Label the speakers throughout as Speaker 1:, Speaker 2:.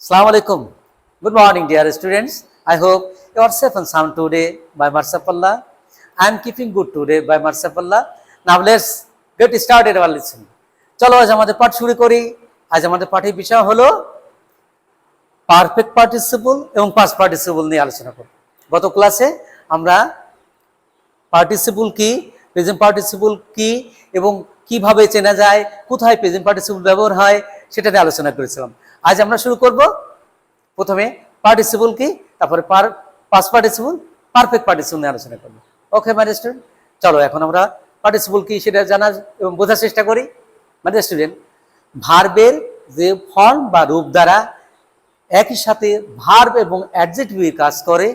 Speaker 1: Assalamu alaikum. Good morning, dear students. I hope you are safe and sound today by mercy of Allah. I am keeping good today by mercy of Allah. Now let's get started our lesson. চলো আজ আমাদের পাঠ শুরু করি। আজ আমাদের পাঠের বিষয় হলো পারফেক্ট পার্টিসিপল এবং পাস্ট পার্টিসিপল নিয়ে আলোচনা করব। গত ক্লাসে আমরা পার্টিসিপল কি, প্রেজেন্ট পার্টিসিপল কি এবং কিভাবে চেনা যায়, কোথায় প্রেজেন্ট পার্টিসিপল ব্যবহার হয় সেটা নিয়ে আলোচনা করেছিলাম। আজ আমরা শুরু করব প্রথমে পার্টিসিপল কি, তারপরে পাস্ট পার্টিসিপল, পারফেক্ট পার্টিসিপল নিয়ে আলোচনা করব। ওকে মাই স্টুডেন্ট, চলো এখন আমরা পার্টিসিপল কি সেটা জানার এবং বোঝার চেষ্টা করি। মাই স্টুডেন্ট, ভার্বের যে ফর্ম বা রূপ দ্বারা একই সাথে ভার্ব এবং অ্যাডজেক্টিভ কাজ করে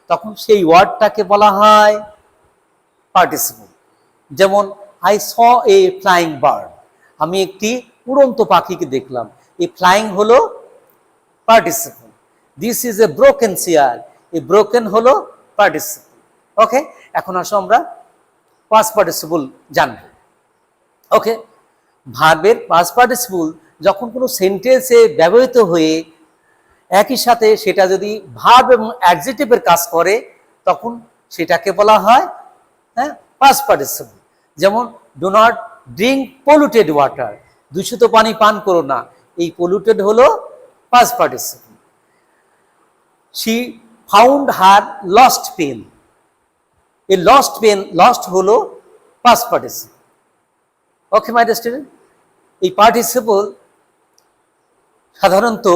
Speaker 1: তখন সেই ওয়ার্ডটাকে বলা হয় পার্টিসিপল। যেমন I saw A flying bird, আমি একটি উড়ন্ত পাখিকে দেখলাম। এই ফ্লাইং হলো participle. This is a broken chair, এই ব্রোকেন হলো পার্টিসিপল। ওকে, এখন আসো আমরা পাস্ট পার্টিসিপল জানব। ওকে, ভার্বের পাস্ট পার্টিসিপল যখন কোনো সেন্টেন্সে ব্যবহৃত হয়ে একই সাথে সেটা যদি ভার্ব এবং অ্যাডজেক্টিভের কাজ করে তখন সেটাকে বলা হয় পাস্ট পার্টিসিপল। যেমন do not drink polluted water, দূষিত পানি পান করো না, এই পলিউটেড হলো past participle. She found her lost pen, এই লস্ট পেন, লস্ট হলো past participle. Okay my dear student, এই পার্টিসিপল সাধারণত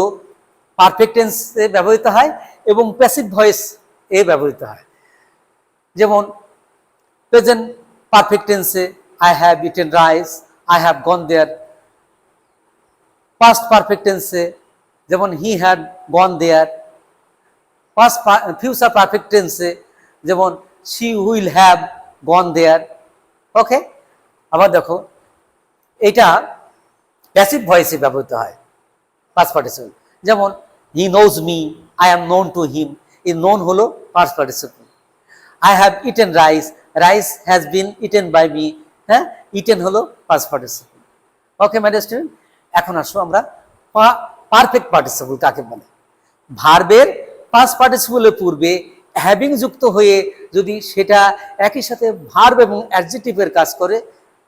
Speaker 1: পারফেক্ট টেন্সে ব্যবহৃত হয় এবং প্যাসিভ ভয়েস এ ব্যবহৃত হয়। যেমন প্রেজেন্ট পারফেক্ট টেন্সে I have eaten rice, I have gone there. Past perfect টেন্সে যেমন he had gone there. Past future perfect টেন্সে যেমন she will have gone there. Okay, আবার দেখো এটা প্যাসিভ ভয়েসে ব্যবহৃত হয় পাস্ট পার্টিসিপল। যেমন he knows me, I am known to him, এই নোন হলো past participle. I have eaten rice, rice has been eaten by me, eaten হলো past participle. Okay my dear student, এখন আসো আমরা perfect participle কাকে বলে। ভার্বের পাস্ট পার্টিসিপলের পূর্বে হ্যাভিং যুক্ত হয়ে যদি সেটা একই সাথে ভার্ব এবং অ্যাডজেক্টিভের কাজ করে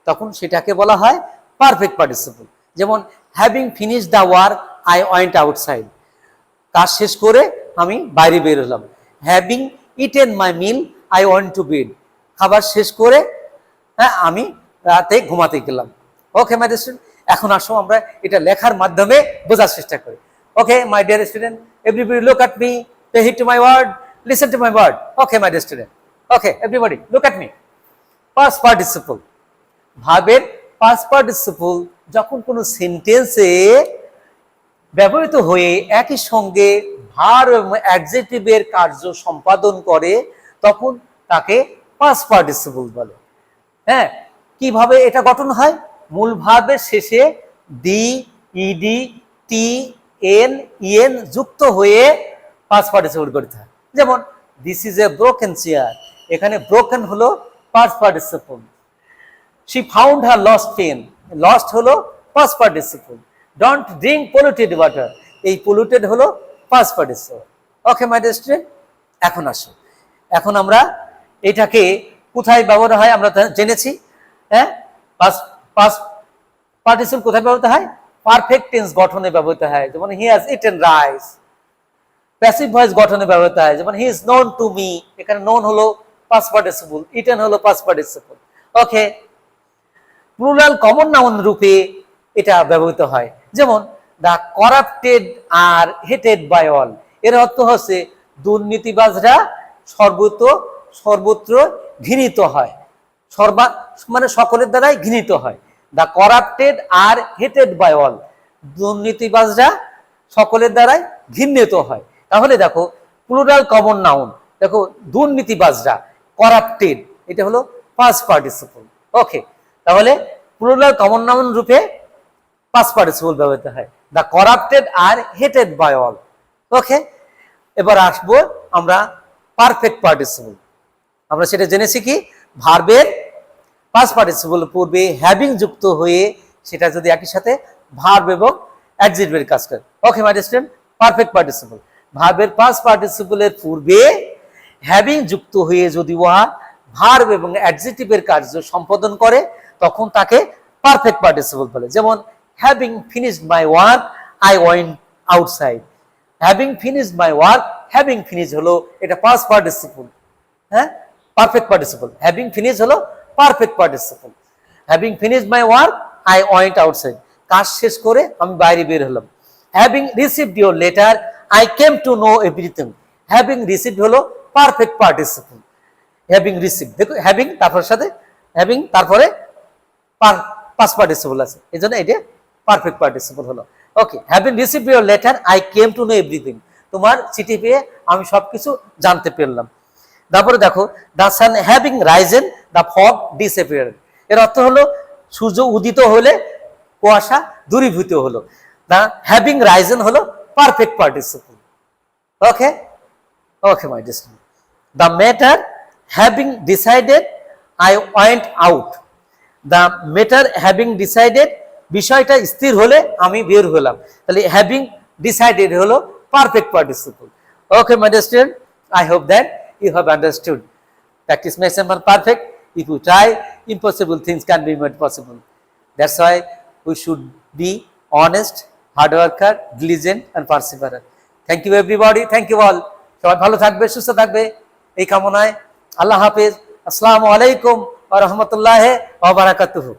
Speaker 1: তখন সেটাকে বলা হয় পারফেক্ট পার্টিসিপল। যেমন having finish the work I went outside, কাজ শেষ করে আমি বাইরে বের হলাম। Having eaten my mill I went to bed, খাবার শেষ করে আমি রাতে ঘুমাতে গেলাম। ওকে মাই ডিয়ার স্টুডেন্ট, এখন আসো আমরা এটা লেখার মাধ্যমে বোঝার চেষ্টা করি। Okay my dear student, everybody look at me, pay heed to my word, listen to my word. Okay my dear student, okay everybody look at me. Past participle, ভার্বের পাস্ট পার্টিসিপল যখন কোনো সেন্টেন্সে ব্যবহৃত হয়ে একই সঙ্গে ভার্ব এবং অ্যাডজেক্টিভের কার্য সম্পাদন করে তখন তাকে পাস্ট পার্টিসিপল বলে। কিভাবে এটা গঠন হয়? মূল ভার্বের শেষে D, ED, T, N, EN যুক্ত হয়ে পাস্ট পার্টিসিপল করতে হয়। যেমন this is a broken chair, এখানে ব্রোকেন হলো past participle. She found her lost pen, lost হলো past participle. Don't drink polluted water, এই পলিউটেড হলো past participle. Okay my dear student, এখন আসো, এখন আমরা এটাকে কোথায় ব্যবহার হয় আমরা জেনেছি। পাস্ট পার্টিসিপল কোথায় ব্যবহৃত হয়? পারফেক্ট টেন্স গঠনে ব্যবহৃত হয়, যেমন he has eaten rice. Passive voice গঠনে ব্যবহৃত হয়, যেমন he is known to me, এখানে নোন হলো পাস্ট পার্টিসিপল, ইটেন হলো পাস্ট পার্টিসিপল। ওকে, প্লুরাল কমন নাউন রূপে এটা ব্যবহৃত হয়, যেমন the corrupted are hated by all, এর অর্থ হচ্ছে দুর্নীতিবাজরা সর্বত্র ঘৃণিত হয়, মানে সকলের দ্বারাই ঘৃণিত হয়। The corrupted are hated by all, দুর্নীতিবাজরা সকলের দ্বারাই ঘৃণিত হয়। তাহলে দেখো প্লুরাল কমন নাউন, দেখো দুর্নীতিবাজরা, করাপ্টেড, এটা হলো পাস্ট পার্টিসিপল। ওকে, তাহলে প্লুরাল কমন নাউন রূপে পাস্ট পার্টিসিপল ব্যবহৃত হয়, the corrupted are hated by all. Okay, এবার আসবো আমরা পারফেক্ট পার্টিসিপল। আমরা সেটা জেনেছি কি, ভার্বের পাস্ট পার্টিসিপল পূর্বে হ্যাভিং যুক্ত হয়ে সেটা যদি একই সাথে ভার্ব এবং অ্যাডজেক্টিভের কাজ করে। Okay my dear student, perfect participle. ভার্বের পাস্ট পার্টিসিপলের পূর্বে হ্যাভিং যুক্ত হয়ে যদি উহা ভার্ব এবং অ্যাডজেক্টিভের কার্য সম্পাদন করে তখন তাকে পারফেক্ট পার্টিসিপল বলে। যেমন having finished my work I went outside. Having finished my work, having finish হলো এটা পাস্ট পার্টিসিপল, হ্যাঁ, পারফেক্ট পার্টিসিপল। হ্যাভিং ফিনিশ হলো perfect participle. Having finished my work I went outside, কাজ শেষ করে আমি বাইরে বের হলাম। Having received your letter I came to know everything. Having received হলো পারফেক্ট পার্টিসিপল। হ্যাভিং রিসিভড, দেখো হ্যাভিং তারপর সাথে হ্যাভিং তারপরে পাস্ট পার্টিসিপল আছে, এই জন্য এটা পারফেক্ট পার্টিসিপল হলো। Okay, having received your letter I came to know everything, তোমার চিঠি পেয়ে আমি সবকিছু জানতে পারলাম। তারপরে দেখো the sun having risen the fog disappeared, এর অর্থ হলো সূর্য উদিত হলে কুয়াশা দূরীভূত হলো। দ্য হ্যাভিং রাইজেন হলো perfect participle. Okay okay my dear student, the matter having decided I went out. The matter having decided, বিষয়টা স্থির হলে আমি বের হলাম। তাহলে হ্যাভিং ডিসাইডেড হলো perfect participle. Okay my dear student, I hope that you have understood. Practice makes a man perfect. If you try, impossible things can be made possible. That's why we should be honest, hard worker, diligent and perseverant. Thank you everybody. Thank you all. সবাই ভালো থাকবে, সুস্থ থাকবে এই কামনায়। আল্লাহ হাফেজ। আসসালামু আলাইকুম ওয়া রাহমাতুল্লাহি ওয়া বারাকাতুহু।